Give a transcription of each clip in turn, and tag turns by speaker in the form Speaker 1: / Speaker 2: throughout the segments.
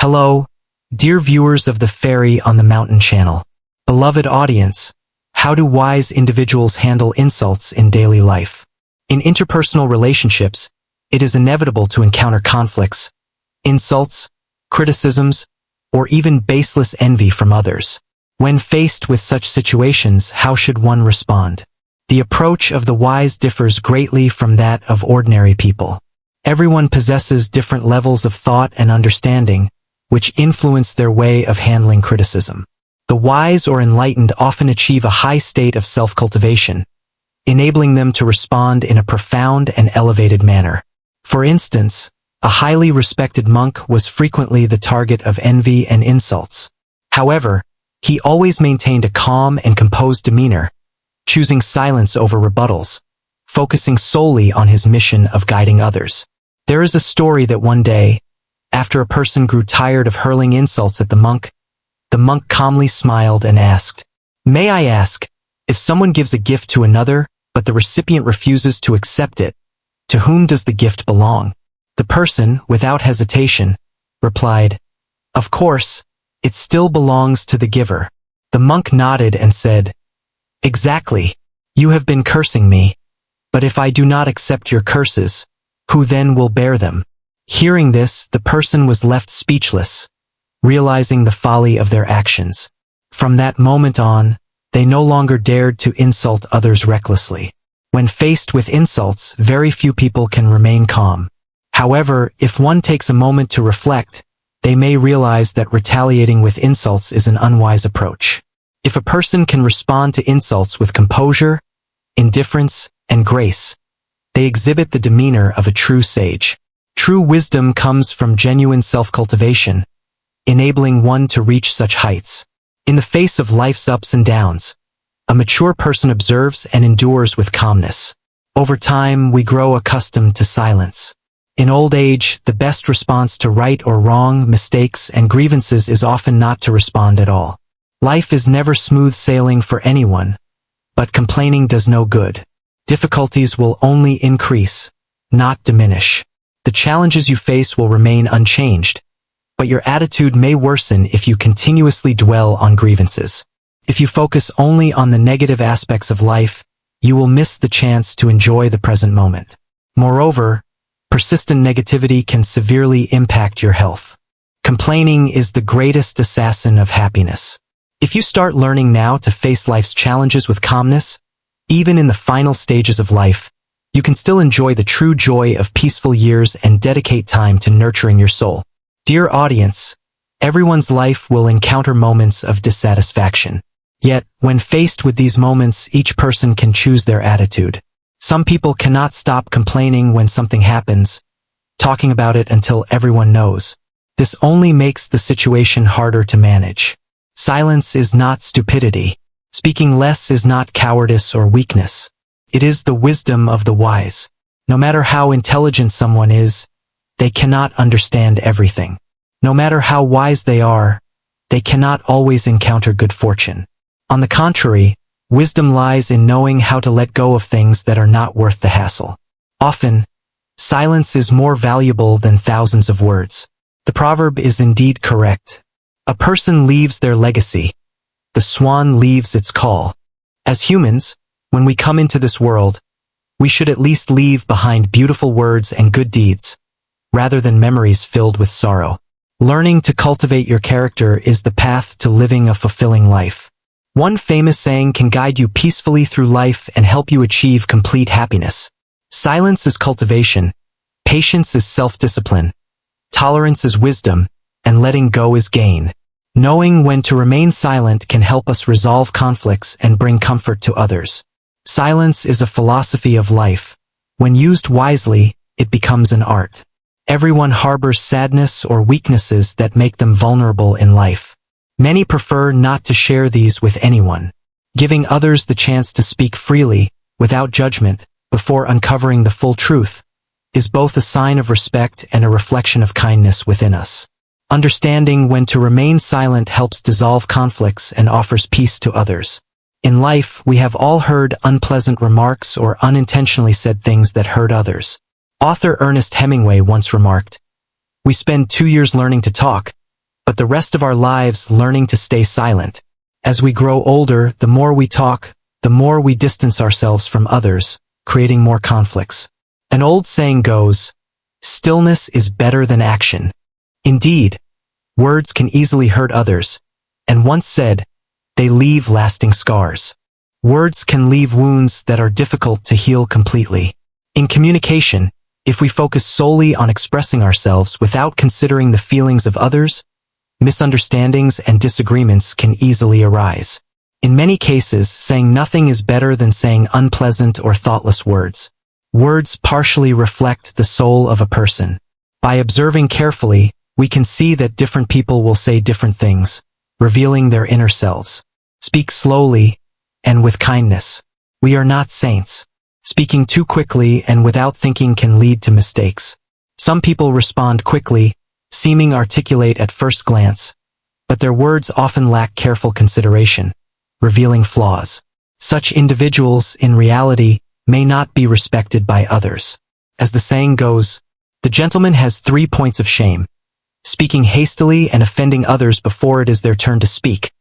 Speaker 1: Hello, dear viewers of the Fairy on the Mountain channel. Beloved audience, how do wise individuals handle insults in daily life? In interpersonal relationships, it is inevitable to encounter conflicts, insults, criticisms, or even baseless envy from others. When faced with such situations, how should one respond? The approach of the wise differs greatly from that of ordinary people. Everyone possesses different levels of thought and understanding, which influence their way of handling criticism. The wise or enlightened often achieve a high state of self-cultivation, enabling them to respond in a profound and elevated manner. For instance, a highly respected monk was frequently the target of envy and insults. However, he always maintained a calm and composed demeanor, choosing silence over rebuttals, focusing solely on his mission of guiding others. There is a story that one day, after a person grew tired of hurling insults at the monk calmly smiled and asked, "May I ask, if someone gives a gift to another, but the recipient refuses to accept it, to whom does the gift belong?" The person, without hesitation, replied, "Of course, it still belongs to the giver." The monk nodded and said, "Exactly. You have been cursing me, but if I do not accept your curses, who then will bear them?" Hearing this, the person was left speechless, realizing the folly of their actions. From that moment on, they no longer dared to insult others recklessly. When faced with insults, very few people can remain calm. However, if one takes a moment to reflect, they may realize that retaliating with insults is an unwise approach. If a person can respond to insults with composure, indifference, and grace, they exhibit the demeanor of a true sage. True wisdom comes from genuine self-cultivation, enabling one to reach such heights. In the face of life's ups and downs, a mature person observes and endures with calmness. Over time, we grow accustomed to silence. In old age, the best response to right or wrong, mistakes, and grievances is often not to respond at all. Life is never smooth sailing for anyone, but complaining does no good. Difficulties will only increase, not diminish. The challenges you face will remain unchanged, but your attitude may worsen if you continuously dwell on grievances. If you focus only on the negative aspects of life, you will miss the chance to enjoy the present moment. Moreover, persistent negativity can severely impact your health. Complaining is the greatest assassin of happiness. If you start learning now to face life's challenges with calmness, even in the final stages of life, you can still enjoy the true joy of peaceful years and dedicate time to nurturing your soul. Dear audience, everyone's life will encounter moments of dissatisfaction. Yet, when faced with these moments, each person can choose their attitude. Some people cannot stop complaining when something happens, talking about it until everyone knows. This only makes the situation harder to manage. Silence is not stupidity. Speaking less is not cowardice or weakness. It is the wisdom of the wise. No matter how intelligent someone is, they cannot understand everything. No matter how wise they are, they cannot always encounter good fortune. On the contrary, wisdom lies in knowing how to let go of things that are not worth the hassle. Often, silence is more valuable than thousands of words. The proverb is indeed correct. A person leaves their legacy. The swan leaves its call. As humans, when we come into this world, we should at least leave behind beautiful words and good deeds, rather than memories filled with sorrow. Learning to cultivate your character is the path to living a fulfilling life. One famous saying can guide you peacefully through life and help you achieve complete happiness. Silence is cultivation, patience is self-discipline, tolerance is wisdom, and letting go is gain. Knowing when to remain silent can help us resolve conflicts and bring comfort to others. Silence is a philosophy of life. When used wisely, it becomes an art. Everyone harbors sadness or weaknesses that make them vulnerable in life. Many prefer not to share these with anyone. Giving others the chance to speak freely, without judgment, before uncovering the full truth, is both a sign of respect and a reflection of kindness within us. Understanding when to remain silent helps dissolve conflicts and offers peace to others. In life, we have all heard unpleasant remarks or unintentionally said things that hurt others. Author Ernest Hemingway once remarked, "We spend 2 years learning to talk, but the rest of our lives learning to stay silent. As we grow older, the more we talk, the more we distance ourselves from others, creating more conflicts. An old saying goes, "Stillness is better than action." Indeed, words can easily hurt others, and once said, they leave lasting scars. Words can leave wounds that are difficult to heal completely. In communication, if we focus solely on expressing ourselves without considering the feelings of others, misunderstandings and disagreements can easily arise. In many cases, saying nothing is better than saying unpleasant or thoughtless words. Words partially reflect the soul of a person. By observing carefully, we can see that different people will say different things, revealing their inner selves. Speak slowly and with kindness. We are not saints. Speaking too quickly and without thinking can lead to mistakes. Some people respond quickly, seeming articulate at first glance, but their words often lack careful consideration, revealing flaws. Such individuals, in reality, may not be respected by others. As the saying goes, the gentleman has 3 points of shame: speaking hastily and offending others before it is their turn to speak,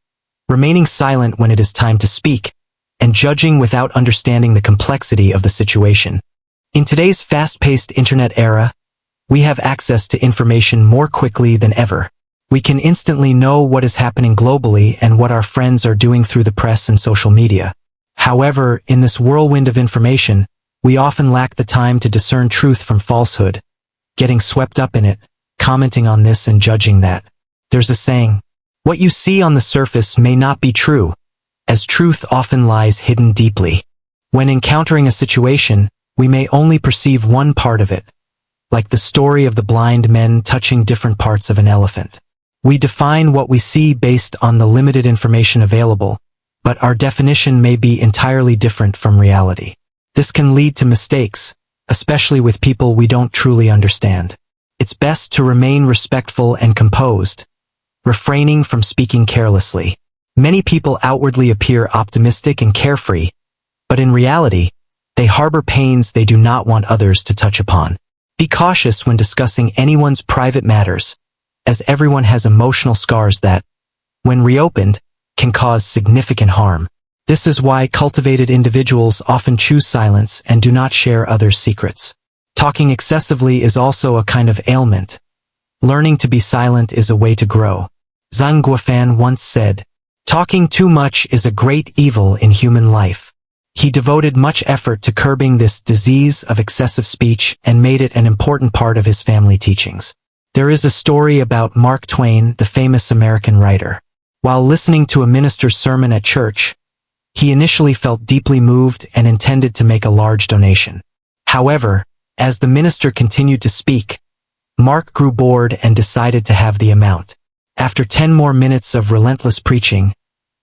Speaker 1: remaining silent when it is time to speak, and judging without understanding the complexity of the situation. In today's fast-paced internet era, we have access to information more quickly than ever. We can instantly know what is happening globally and what our friends are doing through the press and social media. However, in this whirlwind of information, we often lack the time to discern truth from falsehood, getting swept up in it, commenting on this and judging that. There's a saying, "What you see on the surface may not be true, as truth often lies hidden deeply." When encountering a situation, we may only perceive one part of it, like the story of the blind men touching different parts of an elephant. We define what we see based on the limited information available, but our definition may be entirely different from reality. This can lead to mistakes, especially with people we don't truly understand. It's best to remain respectful and composed, refraining from speaking carelessly. Many people outwardly appear optimistic and carefree, but in reality, they harbor pains they do not want others to touch upon. Be cautious when discussing anyone's private matters, as everyone has emotional scars that, when reopened, can cause significant harm. This is why cultivated individuals often choose silence and do not share others' secrets. Talking excessively is also a kind of ailment. Learning to be silent is a way to grow. Zhang Guofan once said, "Talking too much is a great evil in human life." He devoted much effort to curbing this disease of excessive speech and made it an important part of his family teachings. There is a story about Mark Twain, the famous American writer. While listening to a minister's sermon at church, he initially felt deeply moved and intended to make a large donation. However, as the minister continued to speak, Mark grew bored and decided to have the amount. After 10 more minutes of relentless preaching,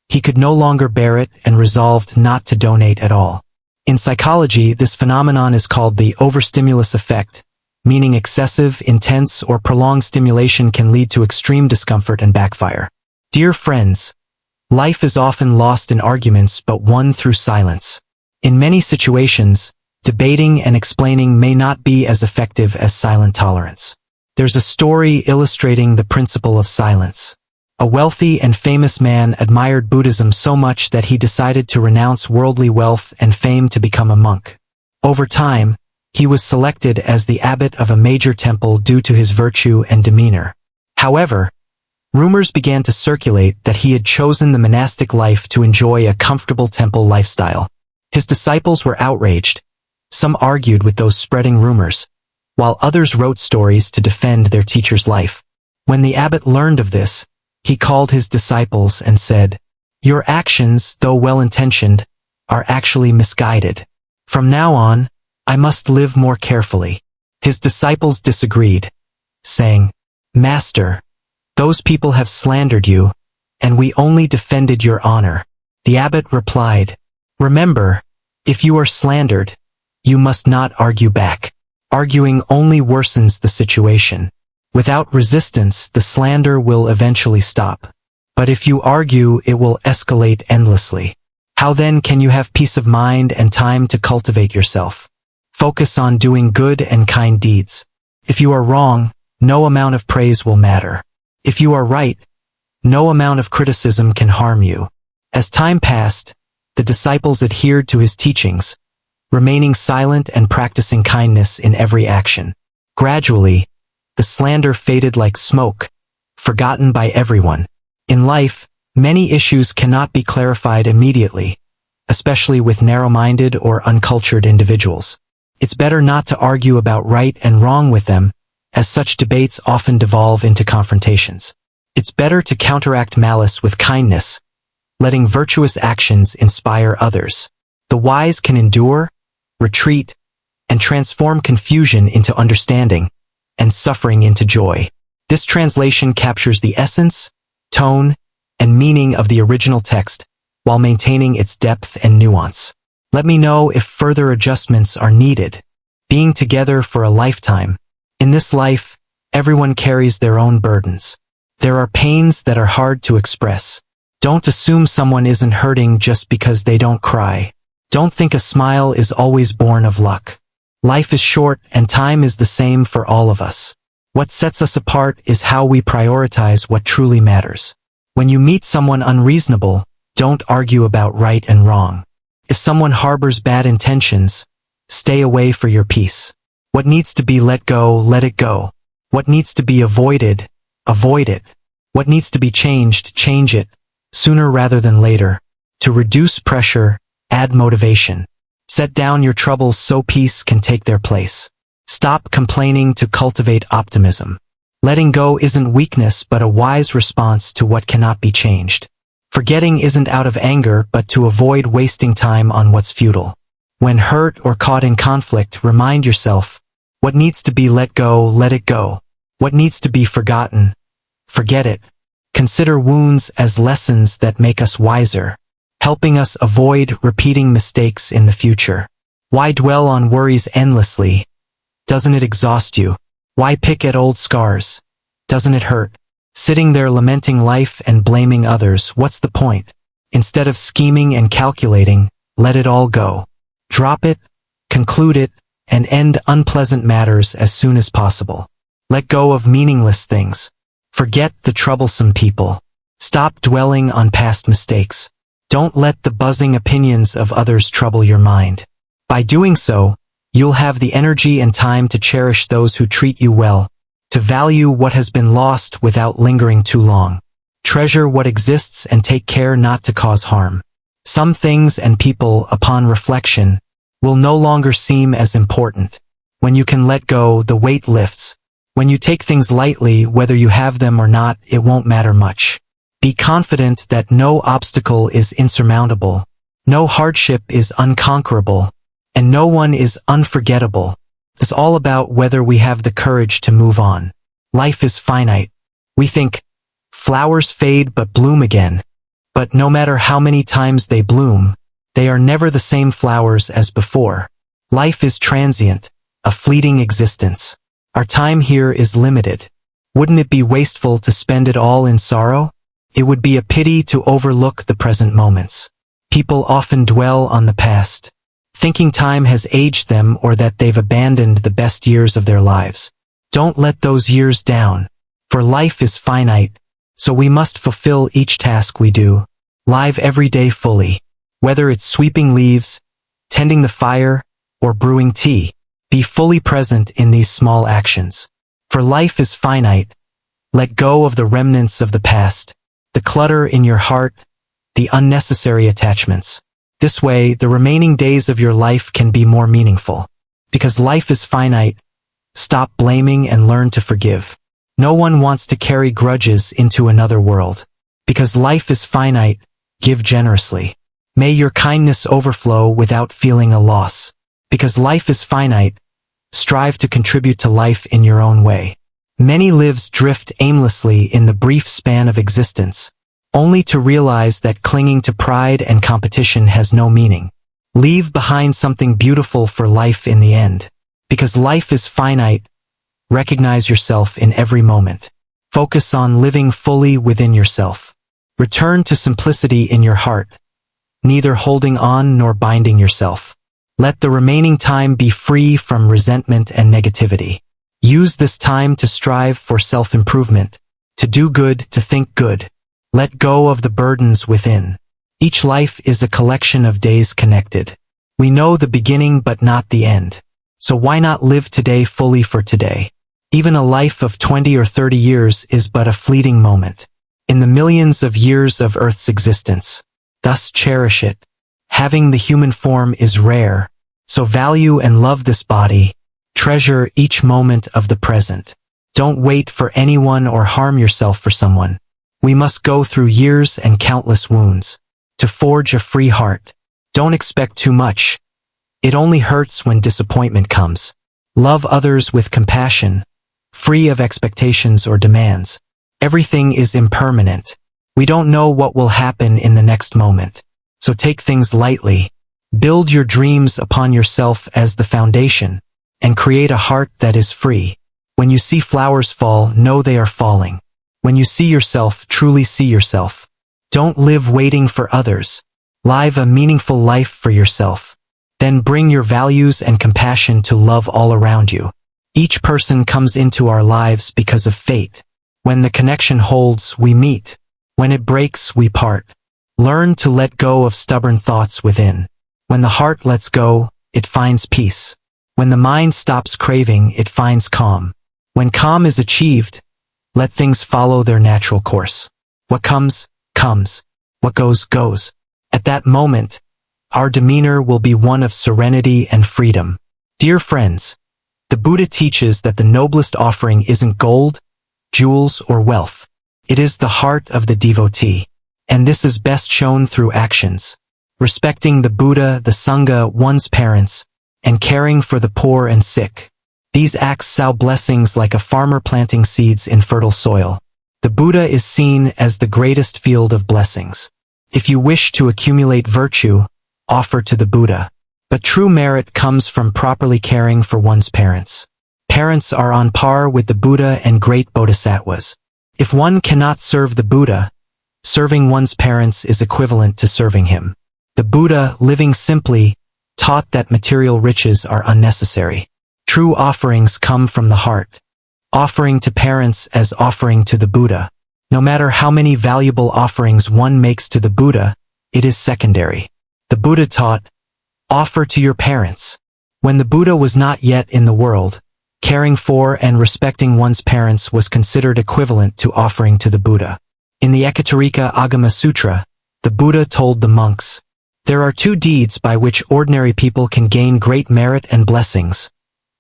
Speaker 1: he could no longer bear it and resolved not to donate at all. In psychology, this phenomenon is called the overstimulus effect, meaning excessive, intense, or prolonged stimulation can lead to extreme discomfort and backfire. Dear friends, life is often lost in arguments but won through silence. In many situations, debating and explaining may not be as effective as silent tolerance. There's a story illustrating the principle of silence. A wealthy and famous man admired Buddhism so much that he decided to renounce worldly wealth and fame to become a monk. Over time, he was selected as the abbot of a major temple due to his virtue and demeanor. However, rumors began to circulate that he had chosen the monastic life to enjoy a comfortable temple lifestyle. His disciples were outraged. Some argued with those spreading rumors, while others wrote stories to defend their teacher's life. When the abbot learned of this, he called his disciples and said, "Your actions, though well-intentioned, are actually misguided. From now on, I must live more carefully." His disciples disagreed, saying, "Master, those people have slandered you, and we only defended your honor." The abbot replied, "Remember, if you are slandered, you must not argue back. Arguing only worsens the situation. Without resistance, the slander will eventually stop. But if you argue, it will escalate endlessly. How then can you have peace of mind and time to cultivate yourself? Focus on doing good and kind deeds. If you are wrong, no amount of praise will matter. If you are right, no amount of criticism can harm you. As time passed, the disciples adhered to his teachings, remaining silent and practicing kindness in every action. Gradually, the slander faded like smoke, forgotten by everyone. In life, many issues cannot be clarified immediately, especially with narrow-minded or uncultured individuals. It's better not to argue about right and wrong with them, as such debates often devolve into confrontations. It's better to counteract malice with kindness, letting virtuous actions inspire others. The wise can endure, retreat, and transform confusion into understanding, and suffering into joy. This translation captures the essence, tone, and meaning of the original text, while maintaining its depth and nuance. Let me know if further adjustments are needed. Being together for a lifetime. In this life, everyone carries their own burdens. There are pains that are hard to express. Don't assume someone isn't hurting just because they don't cry. Don't think a smile is always born of luck. Life is short and time is the same for all of us. What sets us apart is how we prioritize what truly matters. When you meet someone unreasonable, don't argue about right and wrong. If someone harbors bad intentions, stay away for your peace. What needs to be let go, let it go. What needs to be avoided, avoid it. What needs to be changed, change it, sooner rather than later. To reduce pressure, add motivation. Set down your troubles so peace can take their place. Stop complaining to cultivate optimism. Letting go isn't weakness but a wise response to what cannot be changed. Forgetting isn't out of anger but to avoid wasting time on what's futile. When hurt or caught in conflict, remind yourself, what needs to be let go, let it go. What needs to be forgotten, forget it. Consider wounds as lessons that make us wiser, helping us avoid repeating mistakes in the future. Why dwell on worries endlessly? Doesn't it exhaust you? Why pick at old scars? Doesn't it hurt? Sitting there lamenting life and blaming others, what's the point? Instead of scheming and calculating, let it all go. Drop it, conclude it, and end unpleasant matters as soon as possible. Let go of meaningless things. Forget the troublesome people. Stop dwelling on past mistakes. Don't let the buzzing opinions of others trouble your mind. By doing so, you'll have the energy and time to cherish those who treat you well, to value what has been lost without lingering too long. Treasure what exists and take care not to cause harm. Some things and people, upon reflection, will no longer seem as important. When you can let go, the weight lifts. When you take things lightly, whether you have them or not, it won't matter much. Be confident that no obstacle is insurmountable, no hardship is unconquerable, and no one is unforgettable. It's all about whether we have the courage to move on. Life is finite. We think, flowers fade but bloom again. But no matter how many times they bloom, they are never the same flowers as before. Life is transient, a fleeting existence. Our time here is limited. Wouldn't it be wasteful to spend it all in sorrow? It would be a pity to overlook the present moments. People often dwell on the past, thinking time has aged them or that they've abandoned the best years of their lives. Don't let those years down, for life is finite, so we must fulfill each task we do, live every day fully. Whether it's sweeping leaves, tending the fire, or brewing tea, be fully present in these small actions. For life is finite. Let go of the remnants of the past, the clutter in your heart, the unnecessary attachments. This way, the remaining days of your life can be more meaningful. Because life is finite, stop blaming and learn to forgive. No one wants to carry grudges into another world. Because life is finite, give generously. May your kindness overflow without feeling a loss. Because life is finite, strive to contribute to life in your own way. Many lives drift aimlessly in the brief span of existence, only to realize that clinging to pride and competition has no meaning. Leave behind something beautiful for life in the end. Because life is finite, recognize yourself in every moment. Focus on living fully within yourself. Return to simplicity in your heart, neither holding on nor binding yourself. Let the remaining time be free from resentment and negativity. Use this time to strive for self-improvement, to do good, to think good. Let go of the burdens within. Each life is a collection of days connected. We know the beginning but not the end. So why not live today fully for today? Even a life of 20 or 30 years is but a fleeting moment in the millions of years of Earth's existence. Thus cherish it. Having the human form is rare, so value and love this body. Treasure each moment of the present. Don't wait for anyone or harm yourself for someone. We must go through years and countless wounds to forge a free heart. Don't expect too much. It only hurts when disappointment comes. Love others with compassion, free of expectations or demands. Everything is impermanent. We don't know what will happen in the next moment. So take things lightly. Build your dreams upon yourself as the foundation, and create a heart that is free. When you see flowers fall, know they are falling. When you see yourself, truly see yourself. Don't live waiting for others. Live a meaningful life for yourself. Then bring your values and compassion to love all around you. Each person comes into our lives because of fate. When the connection holds, we meet. When it breaks, we part. Learn to let go of stubborn thoughts within. When the heart lets go, it finds peace. When the mind stops craving, it finds calm. When calm is achieved, let things follow their natural course. What comes, comes. What goes, goes. At that moment, our demeanor will be one of serenity and freedom. Dear friends, the Buddha teaches that the noblest offering isn't gold, jewels, or wealth. It is the heart of the devotee. And this is best shown through actions. Respecting the Buddha, the Sangha, one's parents, and caring for the poor and sick. These acts sow blessings like a farmer planting seeds in fertile soil. The Buddha is seen as the greatest field of blessings. If you wish to accumulate virtue, offer to the Buddha. But true merit comes from properly caring for one's parents. Parents are on par with the Buddha and great bodhisattvas. If one cannot serve the Buddha, serving one's parents is equivalent to serving him. The Buddha, living simply, taught that material riches are unnecessary. True offerings come from the heart. Offering to parents as offering to the Buddha. No matter how many valuable offerings one makes to the Buddha, it is secondary. The Buddha taught, offer to your parents. When the Buddha was not yet in the world, caring for and respecting one's parents was considered equivalent to offering to the Buddha. In the Ekaterika Agama Sutra, the Buddha told the monks, there are two deeds by which ordinary people can gain great merit and blessings.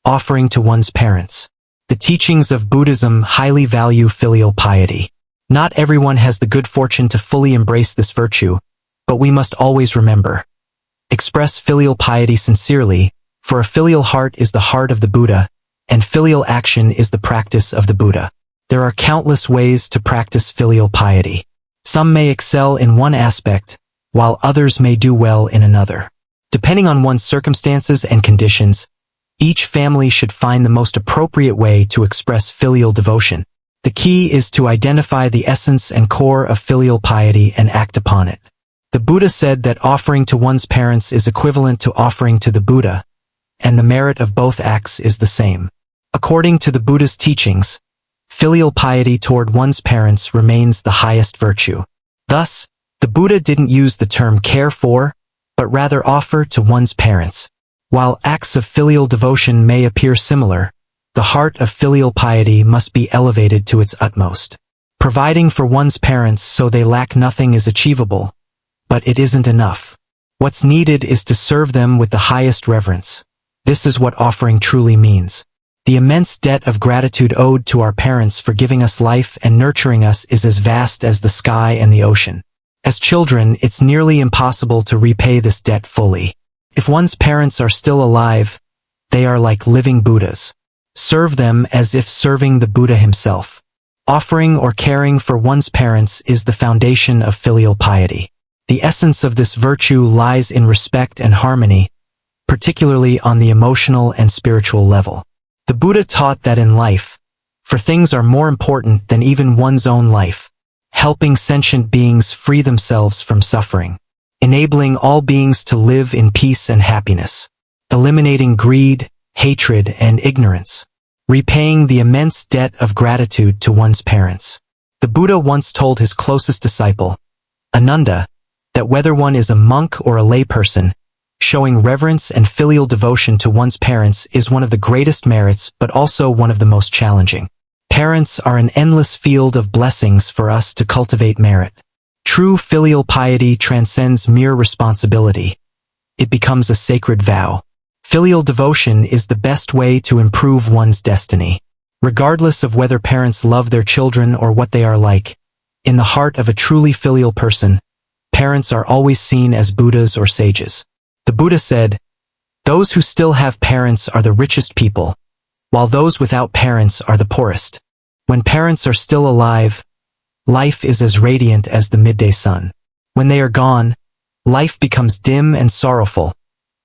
Speaker 1: Offering to one's parents. The teachings of Buddhism highly value filial piety. Not everyone has the good fortune to fully embrace this virtue, but we must always remember. Express filial piety sincerely, for a filial heart is the heart of the Buddha, and filial action is the practice of the Buddha. There are countless ways to practice filial piety. Some may excel in one aspect, while others may do well in another. Depending on one's circumstances and conditions, each family should find the most appropriate way to express filial devotion. The key is to identify the essence and core of filial piety and act upon it. The Buddha said that offering to one's parents is equivalent to offering to the Buddha, and the merit of both acts is the same. According to the Buddha's teachings, filial piety toward one's parents remains the highest virtue. Thus, the Buddha didn't use the term care for, but rather offer to one's parents. While acts of filial devotion may appear similar, the heart of filial piety must be elevated to its utmost. Providing for one's parents so they lack nothing is achievable, but it isn't enough. What's needed is to serve them with the highest reverence. This is what offering truly means. The immense debt of gratitude owed to our parents for giving us life and nurturing us is as vast as the sky and the ocean. As children, it's nearly impossible to repay this debt fully. If one's parents are still alive, they are like living Buddhas. Serve them as if serving the Buddha himself. Offering or caring for one's parents is the foundation of filial piety. The essence of this virtue lies in respect and harmony, particularly on the emotional and spiritual level. The Buddha taught that in life, for things are more important than even one's own life, helping sentient beings free themselves from suffering, enabling all beings to live in peace and happiness, eliminating greed, hatred, and ignorance, repaying the immense debt of gratitude to one's parents. The Buddha once told his closest disciple, Ananda, that whether one is a monk or a layperson, showing reverence and filial devotion to one's parents is one of the greatest merits but also one of the most challenging. Parents are an endless field of blessings for us to cultivate merit. True filial piety transcends mere responsibility. It becomes a sacred vow. Filial devotion is the best way to improve one's destiny. Regardless of whether parents love their children or what they are like, in the heart of a truly filial person, parents are always seen as Buddhas or sages. The Buddha said, "Those who still have parents are the richest people, while those without parents are the poorest." When parents are still alive, life is as radiant as the midday sun. When they are gone, life becomes dim and sorrowful,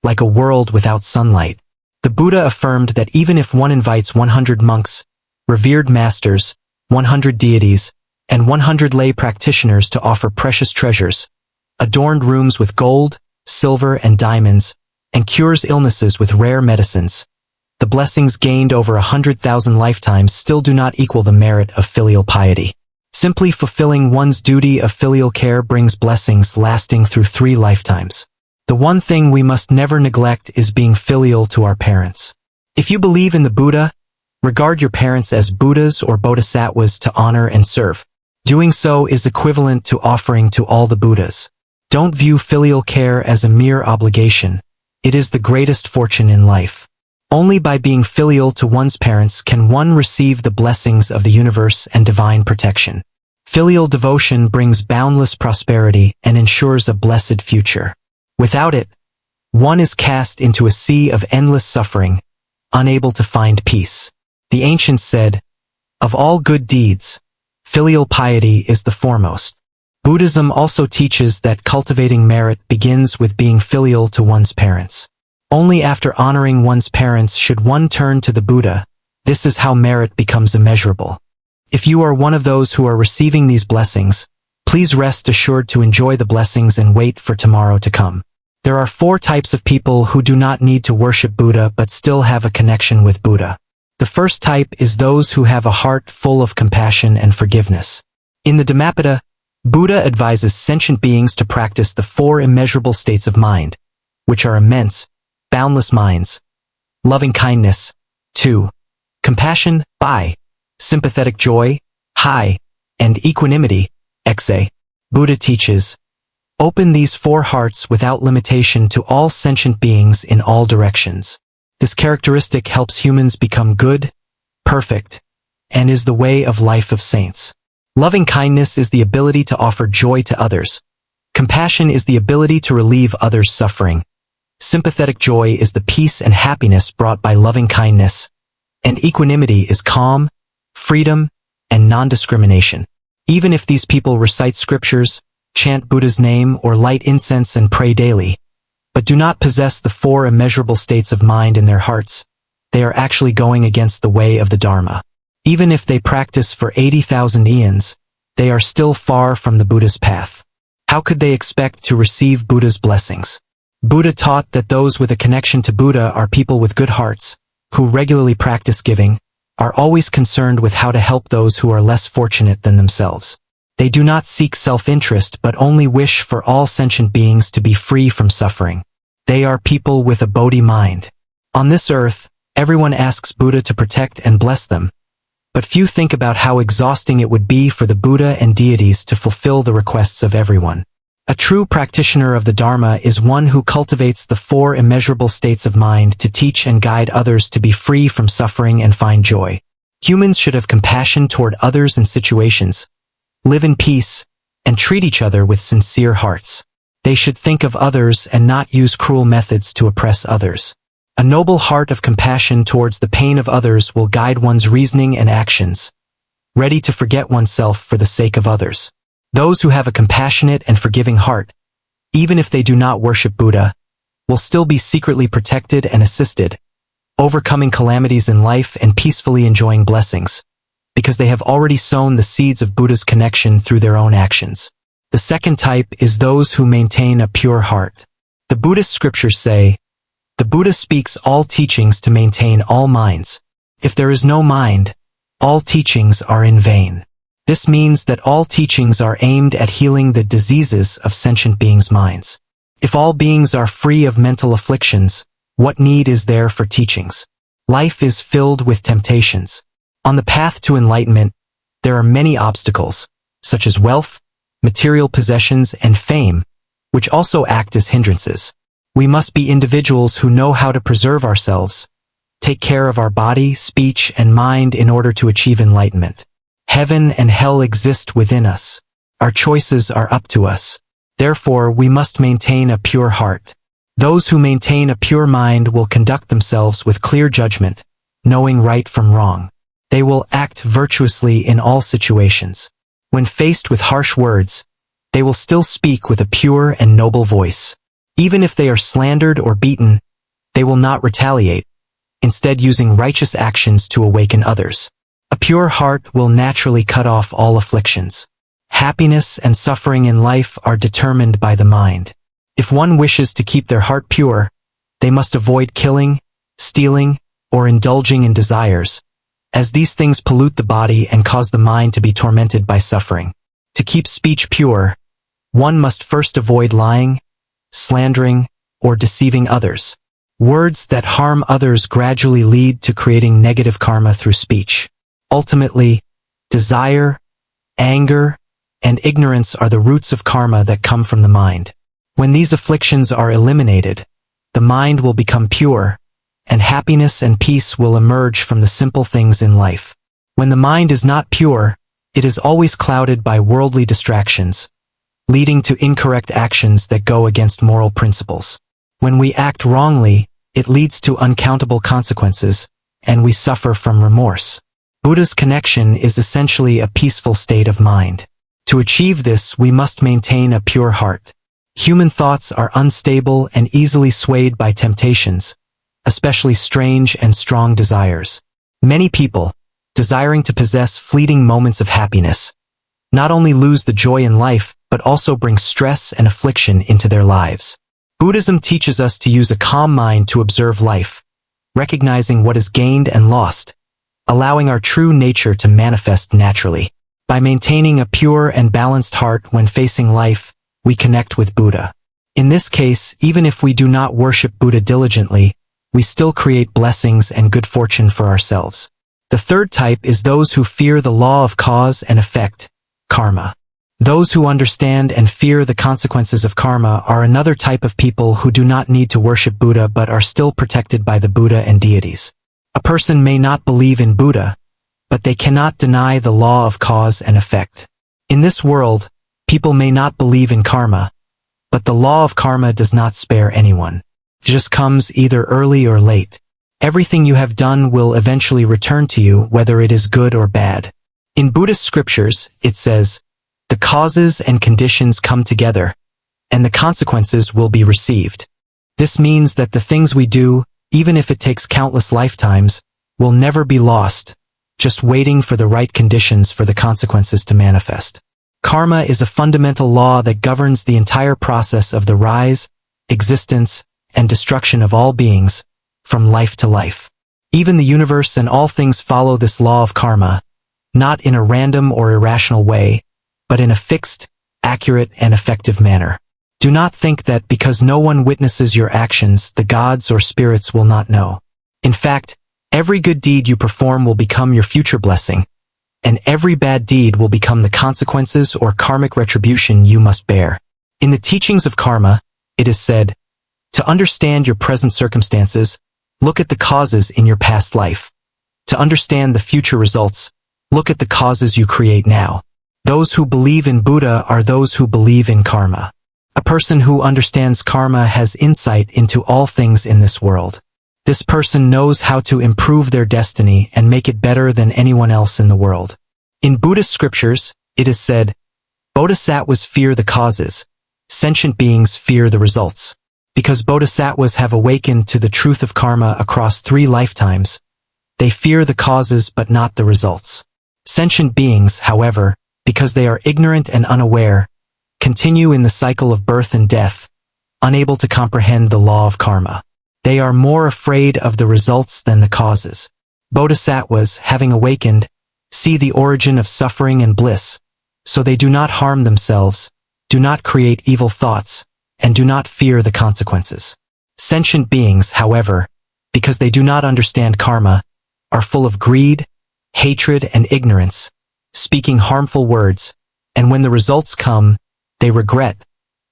Speaker 1: like a world without sunlight. The Buddha affirmed that even if one invites 100 monks, revered masters, 100 deities, and 100 lay practitioners to offer precious treasures, adorned rooms with gold, silver, and diamonds, and cures illnesses with rare medicines, the blessings gained over 100,000 lifetimes still do not equal the merit of filial piety. Simply fulfilling one's duty of filial care brings blessings lasting through 3 lifetimes. The one thing we must never neglect is being filial to our parents. If you believe in the Buddha, regard your parents as Buddhas or Bodhisattvas to honor and serve. Doing so is equivalent to offering to all the Buddhas. Don't view filial care as a mere obligation. It is the greatest fortune in life. Only by being filial to one's parents can one receive the blessings of the universe and divine protection. Filial devotion brings boundless prosperity and ensures a blessed future. Without it, one is cast into a sea of endless suffering, unable to find peace. The ancients said, "Of all good deeds, filial piety is the foremost." Buddhism also teaches that cultivating merit begins with being filial to one's parents. Only after honoring one's parents should one turn to the Buddha. This is how merit becomes immeasurable. If you are one of those who are receiving these blessings, please rest assured to enjoy the blessings and wait for tomorrow to come. There are 4 types of people who do not need to worship Buddha but still have a connection with Buddha. The first type is those who have a heart full of compassion and forgiveness. In the Dhammapada, Buddha advises sentient beings to practice the 4 immeasurable states of mind, which are immense, boundless minds, loving kindness, 2, compassion, by, sympathetic joy, high, and equanimity, xa. Buddha teaches, open these 4 hearts without limitation to all sentient beings in all directions. This characteristic helps humans become good, perfect, and is the way of life of saints. Loving kindness is the ability to offer joy to others. Compassion is the ability to relieve others' suffering. Sympathetic joy is the peace and happiness brought by loving kindness. And equanimity is calm, freedom, and non-discrimination. Even if these people recite scriptures, chant Buddha's name, or light incense and pray daily, but do not possess the 4 immeasurable states of mind in their hearts, they are actually going against the way of the Dharma. Even if they practice for 80,000 eons, they are still far from the Buddha's path. How could they expect to receive Buddha's blessings? Buddha taught that those with a connection to Buddha are people with good hearts, who regularly practice giving, are always concerned with how to help those who are less fortunate than themselves. They do not seek self-interest but only wish for all sentient beings to be free from suffering. They are people with a Bodhi mind. On this earth, everyone asks Buddha to protect and bless them, but few think about how exhausting it would be for the Buddha and deities to fulfill the requests of everyone. A true practitioner of the Dharma is one who cultivates the 4 immeasurable states of mind to teach and guide others to be free from suffering and find joy. Humans should have compassion toward others and situations, live in peace, and treat each other with sincere hearts. They should think of others and not use cruel methods to oppress others. A noble heart of compassion towards the pain of others will guide one's reasoning and actions, ready to forget oneself for the sake of others. Those who have a compassionate and forgiving heart, even if they do not worship Buddha, will still be secretly protected and assisted, overcoming calamities in life and peacefully enjoying blessings, because they have already sown the seeds of Buddha's connection through their own actions. The second type is those who maintain a pure heart. The Buddhist scriptures say, the Buddha speaks all teachings to maintain all minds. If there is no mind, all teachings are in vain. This means that all teachings are aimed at healing the diseases of sentient beings' minds. If all beings are free of mental afflictions, what need is there for teachings? Life is filled with temptations. On the path to enlightenment, there are many obstacles, such as wealth, material possessions, and fame, which also act as hindrances. We must be individuals who know how to preserve ourselves, take care of our body, speech, and mind in order to achieve enlightenment. Heaven and hell exist within us. Our choices are up to us. Therefore, we must maintain a pure heart. Those who maintain a pure mind will conduct themselves with clear judgment, knowing right from wrong. They will act virtuously in all situations. When faced with harsh words, they will still speak with a pure and noble voice. Even if they are slandered or beaten, they will not retaliate, instead using righteous actions to awaken others. A pure heart will naturally cut off all afflictions. Happiness and suffering in life are determined by the mind. If one wishes to keep their heart pure, they must avoid killing, stealing, or indulging in desires, as these things pollute the body and cause the mind to be tormented by suffering. To keep speech pure, one must first avoid lying, slandering, or deceiving others. Words that harm others gradually lead to creating negative karma through speech. Ultimately, desire, anger, and ignorance are the roots of karma that come from the mind. When these afflictions are eliminated, the mind will become pure, and happiness and peace will emerge from the simple things in life. When the mind is not pure, it is always clouded by worldly distractions, leading to incorrect actions that go against moral principles. When we act wrongly, it leads to uncountable consequences, and we suffer from remorse. Buddha's connection is essentially a peaceful state of mind. To achieve this, we must maintain a pure heart. Human thoughts are unstable and easily swayed by temptations, especially strange and strong desires. Many people, desiring to possess fleeting moments of happiness, not only lose the joy in life, but also bring stress and affliction into their lives. Buddhism teaches us to use a calm mind to observe life, recognizing what is gained and lost, allowing our true nature to manifest naturally. By maintaining a pure and balanced heart when facing life, we connect with Buddha. In this case, even if we do not worship Buddha diligently, we still create blessings and good fortune for ourselves. The third type is those who fear the law of cause and effect, karma. Those who understand and fear the consequences of karma are another type of people who do not need to worship Buddha but are still protected by the Buddha and deities. A person may not believe in Buddha, but they cannot deny the law of cause and effect. In this world, people may not believe in karma, but the law of karma does not spare anyone. It just comes either early or late. Everything you have done will eventually return to you, whether it is good or bad. In Buddhist scriptures, it says, "The causes and conditions come together, and the consequences will be received." This means that the things we do, even if it takes countless lifetimes, will never be lost, just waiting for the right conditions for the consequences to manifest. Karma is a fundamental law that governs the entire process of the rise, existence, and destruction of all beings, from life to life. Even the universe and all things follow this law of karma, not in a random or irrational way, but in a fixed, accurate, and effective manner. Do not think that because no one witnesses your actions, the gods or spirits will not know. In fact, every good deed you perform will become your future blessing, and every bad deed will become the consequences or karmic retribution you must bear. In the teachings of karma, it is said, to understand your present circumstances, look at the causes in your past life. To understand the future results, look at the causes you create now. Those who believe in Buddha are those who believe in karma. A person who understands karma has insight into all things in this world. This person knows how to improve their destiny and make it better than anyone else in the world. In Buddhist scriptures, it is said, Bodhisattvas fear the causes, sentient beings fear the results. Because Bodhisattvas have awakened to the truth of karma across 3 lifetimes, they fear the causes but not the results. Sentient beings, however, because they are ignorant and unaware, continue in the cycle of birth and death, unable to comprehend the law of karma. They are more afraid of the results than the causes. Bodhisattvas, having awakened, see the origin of suffering and bliss, so they do not harm themselves, do not create evil thoughts, and do not fear the consequences. Sentient beings, however, because they do not understand karma, are full of greed, hatred, and ignorance, speaking harmful words, and when the results come, they regret,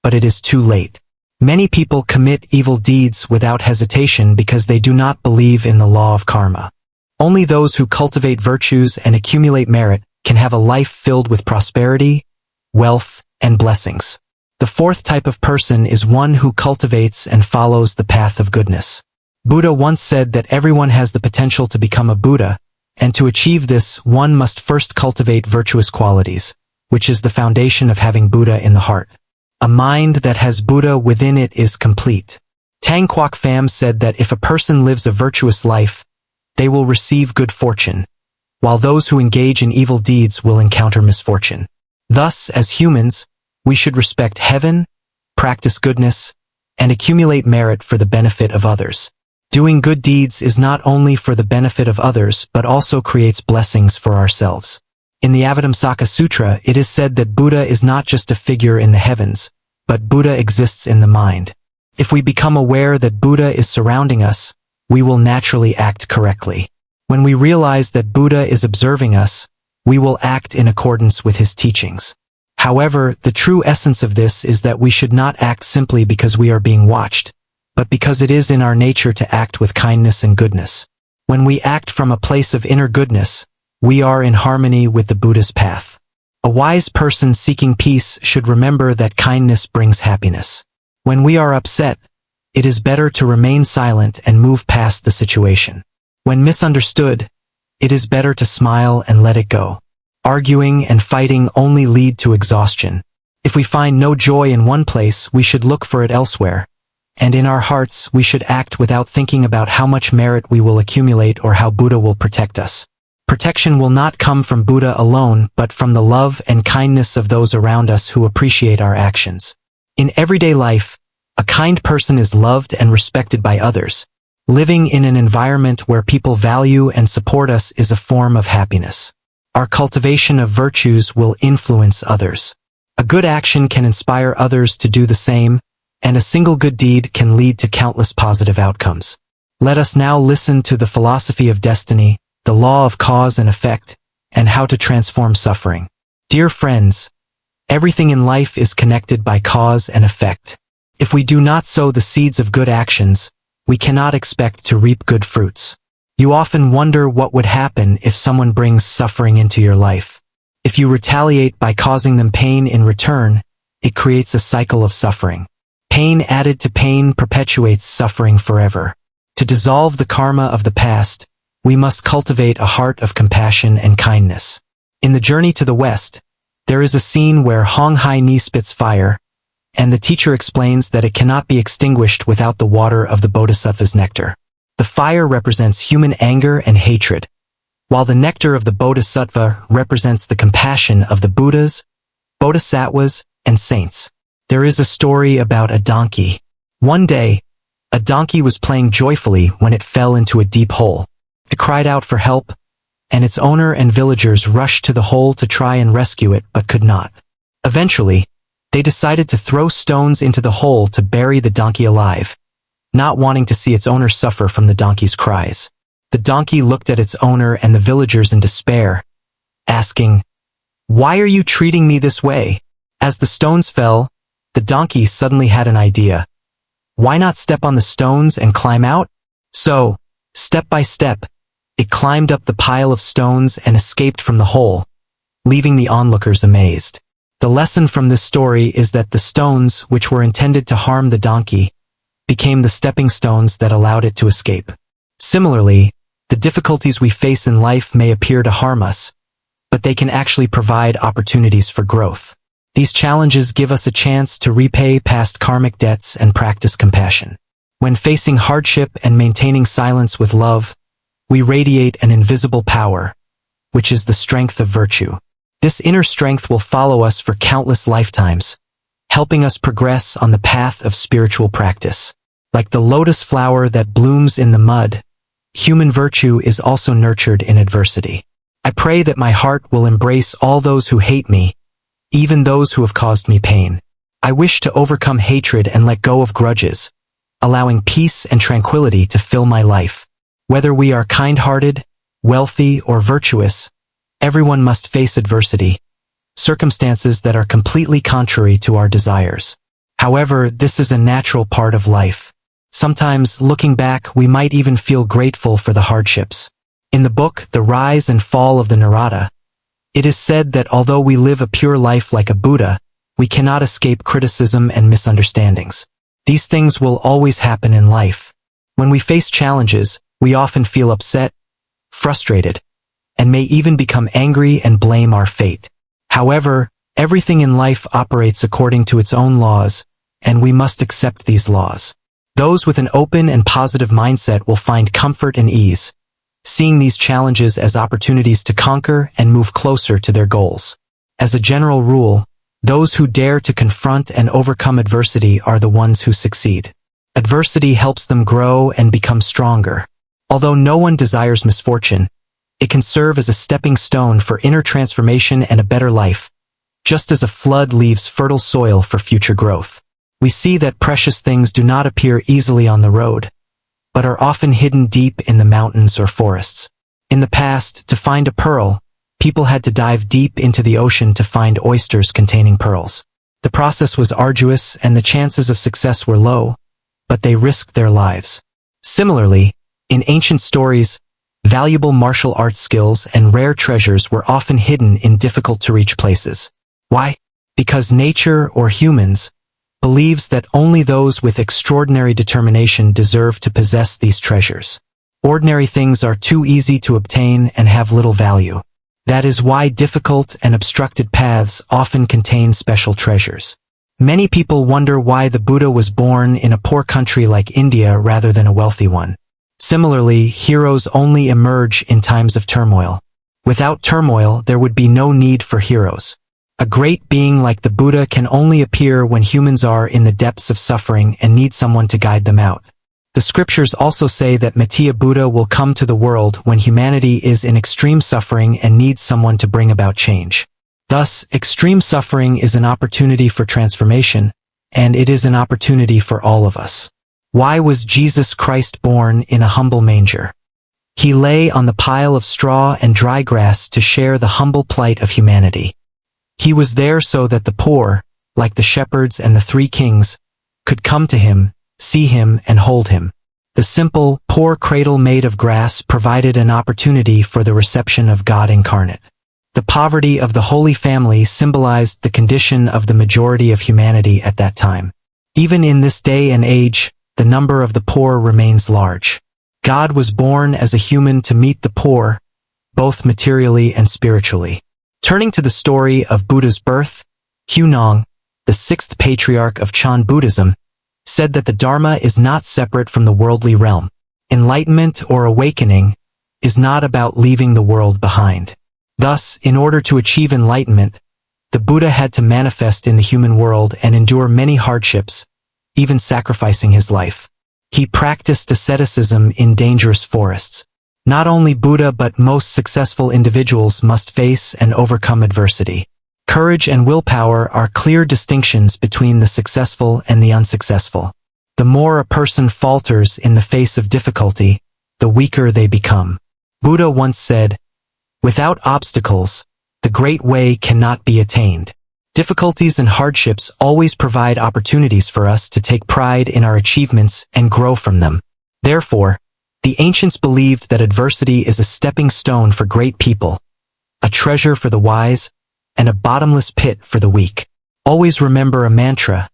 Speaker 1: but it is too late. Many people commit evil deeds without hesitation because they do not believe in the law of karma. Only those who cultivate virtues and accumulate merit can have a life filled with prosperity, wealth, and blessings. The fourth type of person is one who cultivates and follows the path of goodness. Buddha once said that everyone has the potential to become a Buddha, and to achieve this, one must first cultivate virtuous qualities, which is the foundation of having Buddha in the heart. A mind that has Buddha within it is complete. Tang Quoc Pham said that if a person lives a virtuous life, they will receive good fortune, while those who engage in evil deeds will encounter misfortune. Thus, as humans, we should respect heaven, practice goodness, and accumulate merit for the benefit of others. Doing good deeds is not only for the benefit of others but also creates blessings for ourselves. In the Avatamsaka Sutra, it is said that Buddha is not just a figure in the heavens, but Buddha exists in the mind. If we become aware that Buddha is surrounding us, we will naturally act correctly. When we realize that Buddha is observing us, we will act in accordance with his teachings. However, the true essence of this is that we should not act simply because we are being watched, but because it is in our nature to act with kindness and goodness. When we act from a place of inner goodness, we are in harmony with the Buddha's path. A wise person seeking peace should remember that kindness brings happiness. When we are upset, it is better to remain silent and move past the situation. When misunderstood, it is better to smile and let it go. Arguing and fighting only lead to exhaustion. If we find no joy in one place, we should look for it elsewhere. And in our hearts, we should act without thinking about how much merit we will accumulate or how Buddha will protect us. Protection will not come from Buddha alone, but from the love and kindness of those around us who appreciate our actions. In everyday life, a kind person is loved and respected by others. Living in an environment where people value and support us is a form of happiness. Our cultivation of virtues will influence others. A good action can inspire others to do the same, and a single good deed can lead to countless positive outcomes. Let us now listen to the philosophy of destiny, the law of cause and effect, and how to transform suffering. Dear friends, everything in life is connected by cause and effect. If we do not sow the seeds of good actions, we cannot expect to reap good fruits. You often wonder what would happen if someone brings suffering into your life. If you retaliate by causing them pain in return, it creates a cycle of suffering. Pain added to pain perpetuates suffering forever. To dissolve the karma of the past, we must cultivate a heart of compassion and kindness. In the journey to the West, there is a scene where Hong Hai Ni spits fire, and the teacher explains that it cannot be extinguished without the water of the Bodhisattva's nectar. The fire represents human anger and hatred, while the nectar of the Bodhisattva represents the compassion of the Buddhas, Bodhisattvas, and saints. There is a story about a donkey. One day, a donkey was playing joyfully when it fell into a deep hole. It cried out for help, and its owner and villagers rushed to the hole to try and rescue it but could not. Eventually, they decided to throw stones into the hole to bury the donkey alive, not wanting to see its owner suffer from the donkey's cries. The donkey looked at its owner and the villagers in despair, asking, "Why are you treating me this way?" As the stones fell, the donkey suddenly had an idea. Why not step on the stones and climb out? So, step by step, it climbed up the pile of stones and escaped from the hole, leaving the onlookers amazed. The lesson from this story is that the stones, which were intended to harm the donkey, became the stepping stones that allowed it to escape. Similarly, the difficulties we face in life may appear to harm us, but they can actually provide opportunities for growth. These challenges give us a chance to repay past karmic debts and practice compassion. When facing hardship and maintaining silence with love, we radiate an invisible power, which is the strength of virtue. This inner strength will follow us for countless lifetimes, helping us progress on the path of spiritual practice. Like the lotus flower that blooms in the mud, human virtue is also nurtured in adversity. I pray that my heart will embrace all those who hate me, even those who have caused me pain. I wish to overcome hatred and let go of grudges, allowing peace and tranquility to fill my life. Whether we are kind-hearted, wealthy, or virtuous, everyone must face adversity, circumstances that are completely contrary to our desires. However, this is a natural part of life. Sometimes, looking back, we might even feel grateful for the hardships. In the book, The Rise and Fall of the Narada, it is said that although we live a pure life like a Buddha, we cannot escape criticism and misunderstandings. These things will always happen in life. When we face challenges, we often feel upset, frustrated, and may even become angry and blame our fate. However, everything in life operates according to its own laws, and we must accept these laws. Those with an open and positive mindset will find comfort and ease, seeing these challenges as opportunities to conquer and move closer to their goals. As a general rule, those who dare to confront and overcome adversity are the ones who succeed. Adversity helps them grow and become stronger. Although no one desires misfortune, it can serve as a stepping stone for inner transformation and a better life, just as a flood leaves fertile soil for future growth. We see that precious things do not appear easily on the road, but are often hidden deep in the mountains or forests. In the past, to find a pearl, people had to dive deep into the ocean to find oysters containing pearls. The process was arduous and the chances of success were low, but they risked their lives. Similarly, in ancient stories, valuable martial arts skills and rare treasures were often hidden in difficult-to-reach places. Why? Because nature, or humans, believes that only those with extraordinary determination deserve to possess these treasures. Ordinary things are too easy to obtain and have little value. That is why difficult and obstructed paths often contain special treasures. Many people wonder why the Buddha was born in a poor country like India rather than a wealthy one. Similarly, heroes only emerge in times of turmoil. Without turmoil, there would be no need for heroes. A great being like the Buddha can only appear when humans are in the depths of suffering and need someone to guide them out. The scriptures also say that Maitreya Buddha will come to the world when humanity is in extreme suffering and needs someone to bring about change. Thus, extreme suffering is an opportunity for transformation, and it is an opportunity for all of us. Why was Jesus Christ born in a humble manger? He lay on the pile of straw and dry grass to share the humble plight of humanity. He was there so that the poor, like the shepherds and the three kings, could come to him, see him, and hold him. The simple, poor cradle made of grass provided an opportunity for the reception of God incarnate. The poverty of the Holy Family symbolized the condition of the majority of humanity at that time. Even in this day and age, the number of the poor remains large. God was born as a human to meet the poor, both materially and spiritually. Turning to the story of Buddha's birth, Hunong, the sixth patriarch of Chan Buddhism, said that the Dharma is not separate from the worldly realm. Enlightenment or awakening is not about leaving the world behind. Thus, in order to achieve enlightenment, the Buddha had to manifest in the human world and endure many hardships, even sacrificing his life. He practiced asceticism in dangerous forests. Not only Buddha but most successful individuals must face and overcome adversity. Courage and willpower are clear distinctions between the successful and the unsuccessful. The more a person falters in the face of difficulty, the weaker they become. Buddha once said, "Without obstacles, the great way cannot be attained." Difficulties and hardships always provide opportunities for us to take pride in our achievements and grow from them. Therefore, the ancients believed that adversity is a stepping stone for great people, a treasure for the wise, and a bottomless pit for the weak. Always remember a mantra: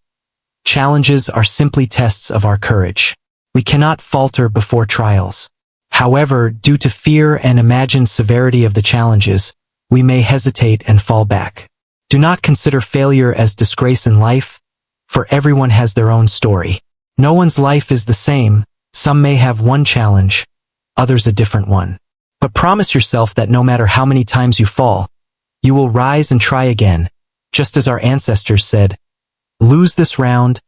Speaker 1: challenges are simply tests of our courage. We cannot falter before trials. However, due to fear and imagined severity of the challenges, we may hesitate and fall back. Do not consider failure as disgrace in life, for everyone has their own story. No one's life is the same. Some may have one challenge, others a different one. But promise yourself that no matter how many times you fall, you will rise and try again, just as our ancestors said, "Lose this round,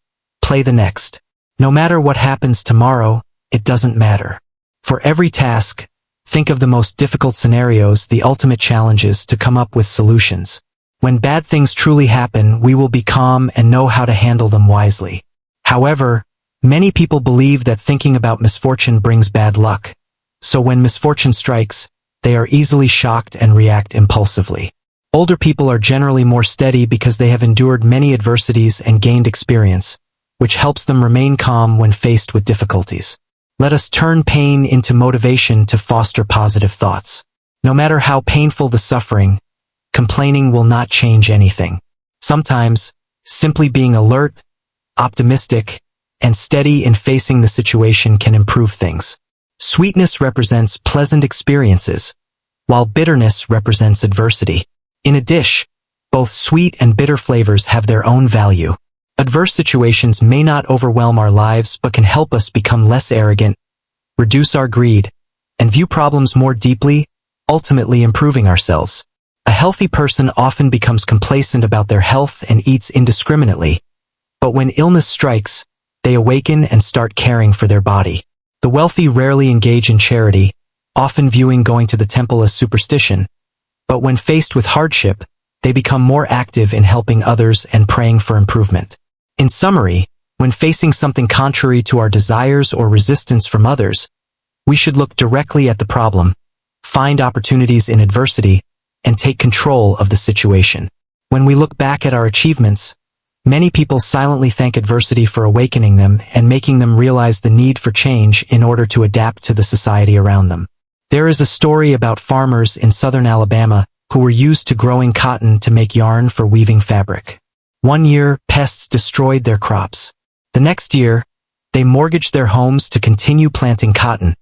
Speaker 1: play the next." No matter what happens tomorrow, it doesn't matter. For every task, Think of the most difficult scenarios, the ultimate challenges, to come up with solutions. When bad things truly happen, we will be calm and know how to handle them wisely. However, many people believe that thinking about misfortune brings bad luck. So when misfortune strikes, they are easily shocked and react impulsively. Older people are generally more steady because they have endured many adversities and gained experience, which helps them remain calm when faced with difficulties. Let us turn pain into motivation to foster positive thoughts. No matter how painful the suffering, complaining will not change anything. Sometimes, simply being alert, optimistic, and steady in facing the situation can improve things. Sweetness represents pleasant experiences, while bitterness represents adversity. In a dish, both sweet and bitter flavors have their own value. Adverse situations may not overwhelm our lives but can help us become less arrogant, reduce our greed, and view problems more deeply, ultimately improving ourselves. A healthy person often becomes complacent about their health and eats indiscriminately, but when illness strikes, they awaken and start caring for their body. The wealthy rarely engage in charity, often viewing going to the temple as superstition, but when faced with hardship, they become more active in helping others and praying for improvement. In summary, when facing something contrary to our desires or resistance from others, we should look directly at the problem, find opportunities in adversity, and take control of the situation. When we look back at our achievements, many people silently thank adversity for awakening them and making them realize the need for change in order to adapt to the society around them. There is a story about farmers in southern Alabama who were used to growing cotton to make yarn for weaving fabric. One year, pests destroyed their crops. The next year, they mortgaged their homes to continue planting cotton,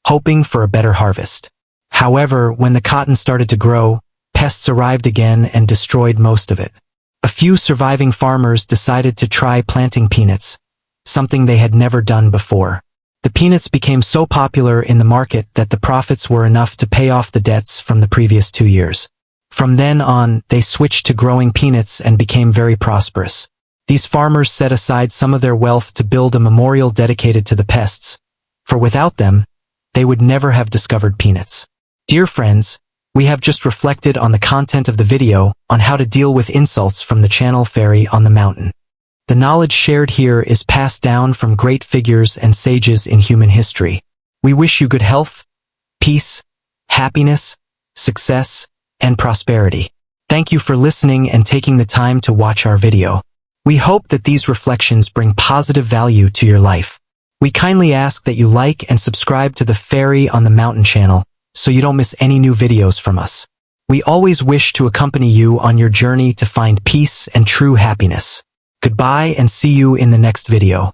Speaker 1: hoping for a better harvest. However, when the cotton started to grow, pests arrived again and destroyed most of it. A few surviving farmers decided to try planting peanuts, something they had never done before. The peanuts became so popular in the market that the profits were enough to pay off the debts from the previous 2 years. From then on, they switched to growing peanuts and became very prosperous. These farmers set aside some of their wealth to build a memorial dedicated to the pests, for without them, they would never have discovered peanuts. Dear friends, we have just reflected on the content of the video on how to deal with insults from the channel fairy on the mountain. The knowledge shared here is passed down from great figures and sages in human history. We wish you good health, peace, happiness, success, and prosperity. Thank you for listening and taking the time to watch our video. We hope that these reflections bring positive value to your life. We kindly ask that you like and subscribe to the Fairy on the Mountain channel so you don't miss any new videos from us. We always wish to accompany you on your journey to find peace and true happiness. Goodbye and see you in the next video.